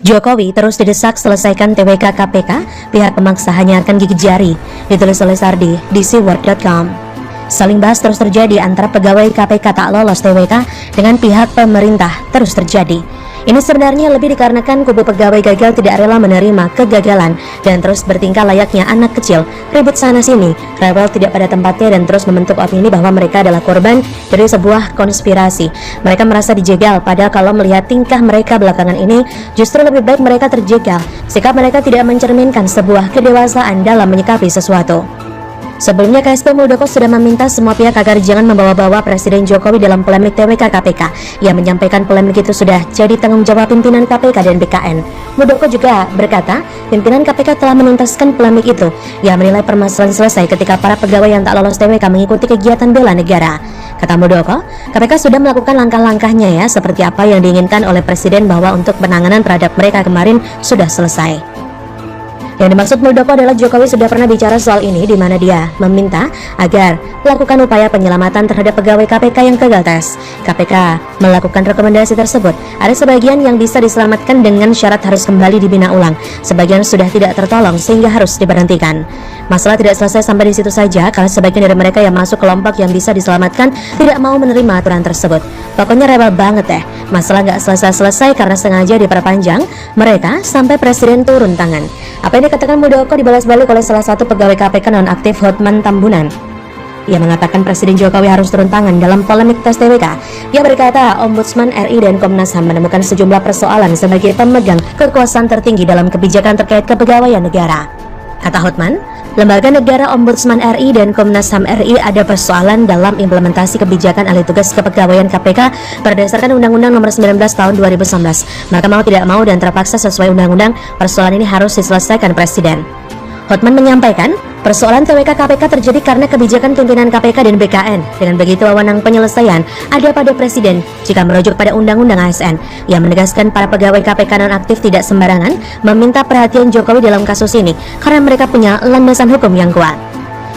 Jokowi terus didesak selesaikan TWK KPK, pihak pemaksa hanya akan gigit jari, ditulis oleh Sardi di seaworld.com. Saling bahas terus terjadi antara pegawai KPK tak lolos TWK dengan pihak pemerintah terus terjadi. Ini sebenarnya lebih dikarenakan kubu pegawai gagal tidak rela menerima kegagalan dan terus bertingkah layaknya anak kecil, ribut sana sini, rewel tidak pada tempatnya dan terus membentuk opini bahwa mereka adalah korban dari sebuah konspirasi. Mereka merasa dijegal, padahal kalau melihat tingkah mereka belakangan ini, justru lebih baik mereka terjegal. Sikap mereka tidak mencerminkan sebuah kedewasaan dalam menyikapi sesuatu. Sebelumnya, KSP Muldoko sudah meminta semua pihak agar jangan membawa-bawa Presiden Jokowi dalam polemik TWK KPK. Ia menyampaikan polemik itu sudah jadi tanggung jawab pimpinan KPK dan BKN. Muldoko juga berkata, pimpinan KPK telah menuntaskan polemik itu. Ia menilai permasalahan selesai ketika para pegawai yang tak lolos TWK mengikuti kegiatan bela negara. Kata Muldoko, KPK sudah melakukan langkah-langkahnya seperti apa yang diinginkan oleh Presiden bahwa untuk penanganan terhadap mereka kemarin sudah selesai. Yang dimaksud Muldoko adalah Jokowi sudah pernah bicara soal ini di mana dia meminta agar melakukan upaya penyelamatan terhadap pegawai KPK yang gagal tes. KPK melakukan rekomendasi tersebut. Ada sebagian yang bisa diselamatkan dengan syarat harus kembali dibina ulang. Sebagian sudah tidak tertolong sehingga harus diberhentikan. Masalah tidak selesai sampai di situ saja karena sebagian dari mereka yang masuk kelompok yang bisa diselamatkan tidak mau menerima aturan tersebut. Pokoknya rebel banget deh. Masalah nggak selesai-selesai karena sengaja diperpanjang mereka sampai Presiden turun tangan. Apa yang dikatakan Muldoko dibalas balik oleh salah satu pegawai KPK nonaktif Hotman Tambunan. Ia mengatakan Presiden Jokowi harus turun tangan dalam polemik tes TWK. Ia berkata Ombudsman RI dan Komnas HAM menemukan sejumlah persoalan sebagai pemegang kekuasaan tertinggi dalam kebijakan terkait kepegawaian negara. Kata Hotman, lembaga negara Ombudsman RI dan Komnas HAM RI ada persoalan dalam implementasi kebijakan alih tugas kepegawaian KPK berdasarkan Undang-Undang Nomor 19 Tahun 2019. Maka mau tidak mau dan terpaksa sesuai undang-undang, persoalan ini harus diselesaikan Presiden. Hotman menyampaikan, persoalan TWK KPK terjadi karena kebijakan pimpinan KPK dan BKN. Dengan begitu wewenang penyelesaian ada pada Presiden jika merujuk pada Undang-Undang ASN. Ia menegaskan para pegawai KPK nonaktif tidak sembarangan meminta perhatian Jokowi dalam kasus ini karena mereka punya landasan hukum yang kuat.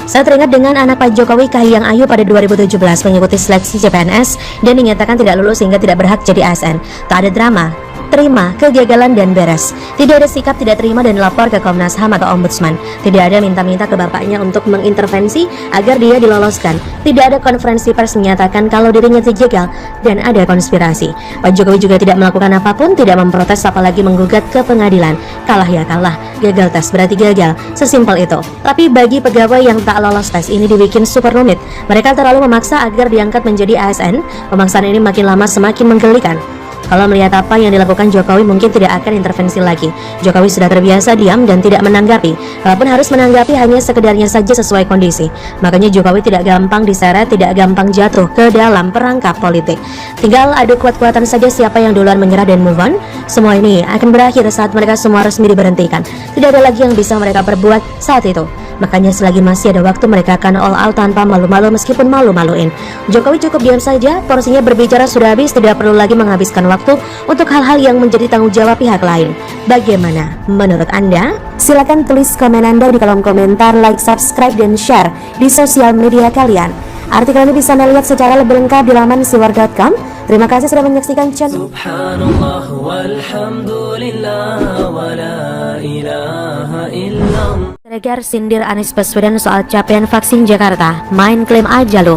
Saya teringat dengan anak Pak Jokowi, Kahiyang Ayu, pada 2017 mengikuti seleksi CPNS dan dinyatakan tidak lulus sehingga tidak berhak jadi ASN. Tak ada drama, terima kegagalan dan beres. Tidak ada sikap tidak terima dan lapor ke Komnas HAM atau Ombudsman. Tidak ada minta-minta ke bapaknya untuk mengintervensi agar dia diloloskan. Tidak ada konferensi pers menyatakan kalau dirinya terjegal dan ada konspirasi. Pak Jokowi juga tidak melakukan apapun, tidak memprotes apalagi menggugat ke pengadilan. Kalah ya kalah, gagal tes berarti gagal, sesimpel itu. Tapi bagi pegawai yang tak lolos tes ini dibikin super rumit. Mereka terlalu memaksa agar diangkat menjadi ASN. Pemaksaan ini makin lama semakin menggelikan. Kalau melihat apa yang dilakukan Jokowi mungkin tidak akan intervensi lagi. Jokowi sudah terbiasa diam dan tidak menanggapi. Walaupun harus menanggapi hanya sekedarnya saja sesuai kondisi. Makanya Jokowi tidak gampang diseret, tidak gampang jatuh ke dalam perangkap politik. Tinggal adu kuat-kuatan saja siapa yang duluan menyerah dan move on. Semua ini akan berakhir saat mereka semua resmi diberhentikan. Tidak ada lagi yang bisa mereka perbuat saat itu. Makanya selagi masih ada waktu mereka akan all out tanpa malu-malu meskipun malu-maluin. Jokowi cukup diam saja, porsinya berbicara sudah habis, tidak perlu lagi menghabiskan waktu untuk hal-hal yang menjadi tanggung jawab pihak lain. Bagaimana menurut Anda? Silakan tulis komen Anda di kolom komentar, like, subscribe, dan share di sosial media kalian. Artikel ini bisa Anda lihat secara lebih lengkap di laman seaworld.com. Terima kasih sudah menyaksikan channel. Subhanallah walhamdulillah wa la ilaha illallah. Regar sindir Anies Baswedan soal capaian vaksin Jakarta, main klaim aja lo.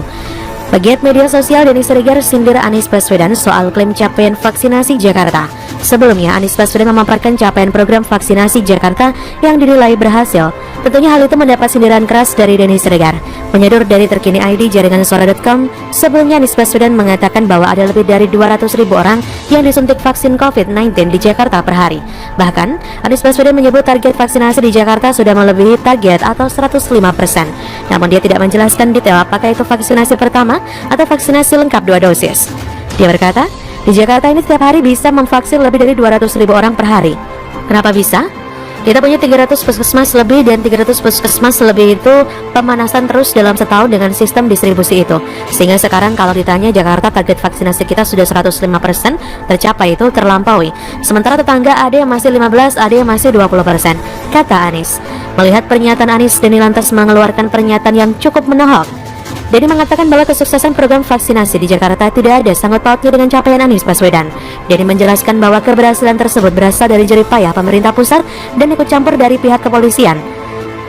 Pegiat media sosial Denny Siregar sindir Anies Baswedan soal klaim capaian vaksinasi Jakarta. Sebelumnya, Anies Baswedan memaparkan capaian program vaksinasi Jakarta yang dinilai berhasil. Tentunya hal itu mendapat sindiran keras dari Denny Siregar. Menyadur dari Terkini ID jaringan suara.com, sebelumnya Anies Baswedan mengatakan bahwa ada lebih dari 200.000 orang yang disuntik vaksin COVID-19 di Jakarta per hari. Bahkan, Anies Baswedan menyebut target vaksinasi di Jakarta sudah melebihi target atau 105%. Namun dia tidak menjelaskan detail apakah itu vaksinasi pertama atau vaksinasi lengkap 2 dosis. Dia berkata, di Jakarta ini setiap hari bisa memvaksin lebih dari 200.000 orang per hari. Kenapa bisa? Kita punya 300 puskesmas lebih dan 300 puskesmas lebih itu pemanasan terus dalam setahun dengan sistem distribusi itu. Sehingga sekarang kalau ditanya Jakarta target vaksinasi kita sudah 105% tercapai, itu terlampaui. Sementara tetangga ada yang masih 15, ada yang masih 20%, kata Anies. Melihat pernyataan Anies, Denny lantas mengeluarkan pernyataan yang cukup menohok. Denny mengatakan bahwa kesuksesan program vaksinasi di Jakarta tidak ada sangkut pautnya dengan capaian Anies Baswedan. Denny menjelaskan bahwa keberhasilan tersebut berasal dari jerih payah pemerintah pusat dan ikut campur dari pihak kepolisian.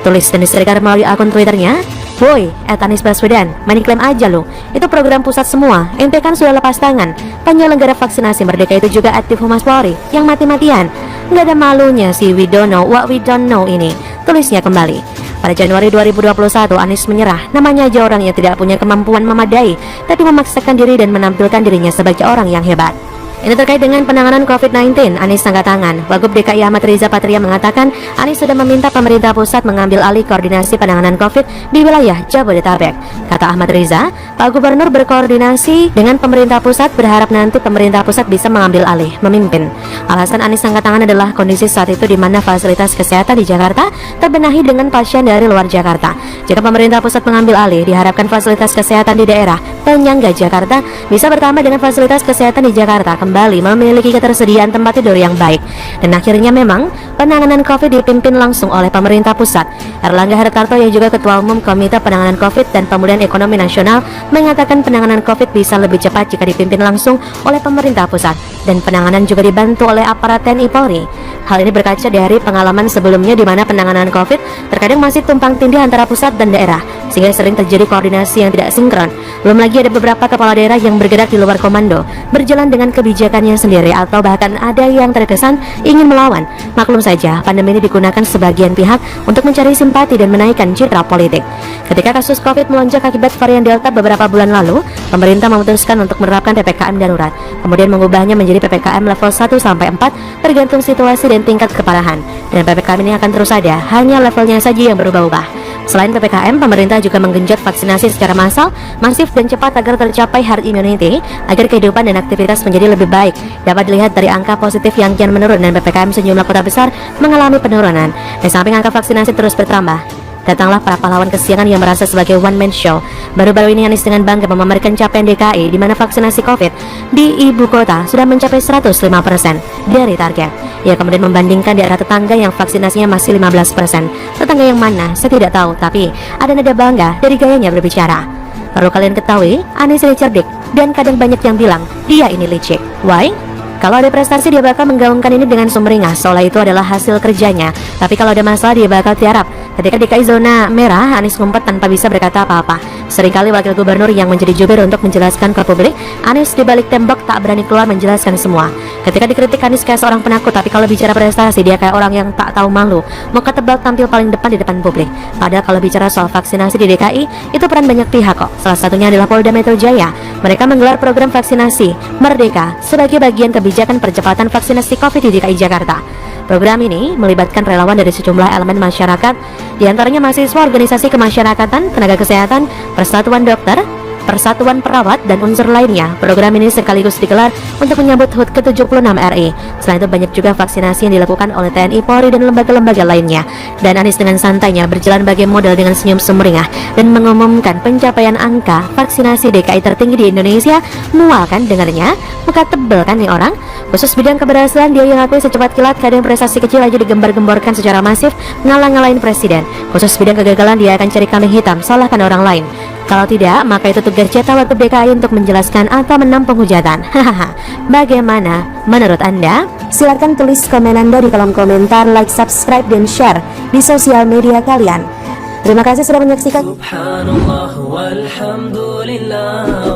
Tulis Denny Siregar melalui akun Twitternya, "Boy, Anies Baswedan, main klaim aja lo. Itu program pusat semua, ente kan sudah lepas tangan. Penyelenggara vaksinasi Merdeka itu juga aktif Humas Polri, yang mati-matian. Nggak ada malunya si we don't know what we don't know ini." Tulisnya kembali. Pada Januari 2021, Anies menyerah. Namanya aja orang yang tidak punya kemampuan memadai, tapi memaksakan diri dan menampilkan dirinya sebagai orang yang hebat. Ini terkait dengan penanganan COVID-19, Anies angkat tangan. Wagub DKI Ahmad Riza Patria mengatakan Anies sudah meminta pemerintah pusat mengambil alih koordinasi penanganan COVID di wilayah Jabodetabek. Kata Ahmad Riza, Pak Gubernur berkoordinasi dengan pemerintah pusat, berharap nanti pemerintah pusat bisa mengambil alih, memimpin. Alasan Anies angkat tangan adalah kondisi saat itu di mana fasilitas kesehatan di Jakarta terbenahi dengan pasien dari luar Jakarta. Jika pemerintah pusat mengambil alih, diharapkan fasilitas kesehatan di daerah penyangga Jakarta bisa bertambah dengan fasilitas kesehatan di Jakarta kembali memiliki ketersediaan tempat tidur yang baik. Dan akhirnya memang penanganan COVID dipimpin langsung oleh pemerintah pusat. Erlangga Hartarto yang juga Ketua Umum Komite Penanganan COVID dan Pemulihan Ekonomi Nasional mengatakan penanganan COVID bisa lebih cepat jika dipimpin langsung oleh pemerintah pusat dan penanganan juga dibantu oleh aparat TNI Polri. Hal ini berkaca dari pengalaman sebelumnya di mana penanganan COVID terkadang masih tumpang tindih antara pusat dan daerah, sehingga sering terjadi koordinasi yang tidak sinkron. Belum lagi ada beberapa kepala daerah yang bergerak di luar komando, berjalan dengan kebijakannya sendiri, atau bahkan ada yang terkesan ingin melawan. Maklum saja, pandemi ini digunakan sebagian pihak untuk mencari simpati dan menaikkan citra politik. Ketika kasus COVID melonjak akibat varian Delta beberapa bulan lalu, pemerintah memutuskan untuk menerapkan PPKM darurat, kemudian mengubahnya menjadi PPKM level 1-4 tergantung situasi dan tingkat keparahan. Dan PPKM ini akan terus ada, hanya levelnya saja yang berubah-ubah. Selain PPKM, pemerintah juga menggenjot vaksinasi secara massal, masif dan cepat agar tercapai herd immunity, agar kehidupan dan aktivitas menjadi lebih baik. Dapat dilihat dari angka positif yang kian menurun dan PPKM sejumlah kota besar mengalami penurunan. Di samping angka vaksinasi terus bertambah, datanglah para pahlawan kesiangan yang merasa sebagai one man show. Baru-baru ini Anies dengan bangga memamerkan capaian DKI di mana vaksinasi COVID di ibu kota sudah mencapai 105% dari target. Ia kemudian membandingkan daerah tetangga yang vaksinasinya masih 15%. Tetangga yang mana? Saya tidak tahu, tapi ada nada bangga dari gayanya berbicara. Perlu kalian ketahui, Anies ini cerdik dan kadang banyak yang bilang dia ini licik. Why? Kalau ada prestasi dia bakal menggaungkan ini dengan sumringah, seolah itu adalah hasil kerjanya. Tapi kalau ada masalah dia bakal tiarap. Ketika DKI zona merah, Anies ngumpet tanpa bisa berkata apa-apa. Seringkali wakil gubernur yang menjadi jubir untuk menjelaskan ke publik, Anies di balik tembok tak berani keluar menjelaskan semua. Ketika dikritik, Anies kayak seorang penakut, tapi kalau bicara prestasi dia kayak orang yang tak tahu malu. Muka tebal tampil paling depan di depan publik. Padahal kalau bicara soal vaksinasi di DKI, itu peran banyak pihak kok. Salah satunya adalah Polda Metro Jaya. Mereka menggelar program vaksinasi Merdeka sebagai bagian kebijakan percepatan vaksinasi COVID di DKI Jakarta. Program ini melibatkan relawan dari sejumlah elemen masyarakat, diantaranya mahasiswa, organisasi kemasyarakatan, tenaga kesehatan, persatuan dokter, persatuan perawat, dan unsur lainnya. Program ini sekaligus digelar untuk menyambut HUT ke-76 RI. Selain itu banyak juga vaksinasi yang dilakukan oleh TNI, Polri, dan lembaga-lembaga lainnya. Dan Anies dengan santainya berjalan bagai model dengan senyum sumringah dan mengumumkan pencapaian angka vaksinasi DKI tertinggi di Indonesia. Mual kan dengarnya? Muka tebel kan nih orang? Khusus bidang keberhasilan dia yang akui secepat kilat, kadang prestasi kecil aja digembar-gemborkan secara masif, ngalah-ngalahin presiden. Khusus bidang kegagalan dia akan cari kambing hitam, salahkan orang lain. Kalau tidak, maka itu tugas cetak Wagub DKI untuk menjelaskan atau menampung hujatan. Hahaha. Bagaimana menurut Anda? Silakan tulis komen Anda di kolom komentar, like, subscribe, dan share di sosial media kalian. Terima kasih sudah menyaksikan. Subhanallah walhamdulillah.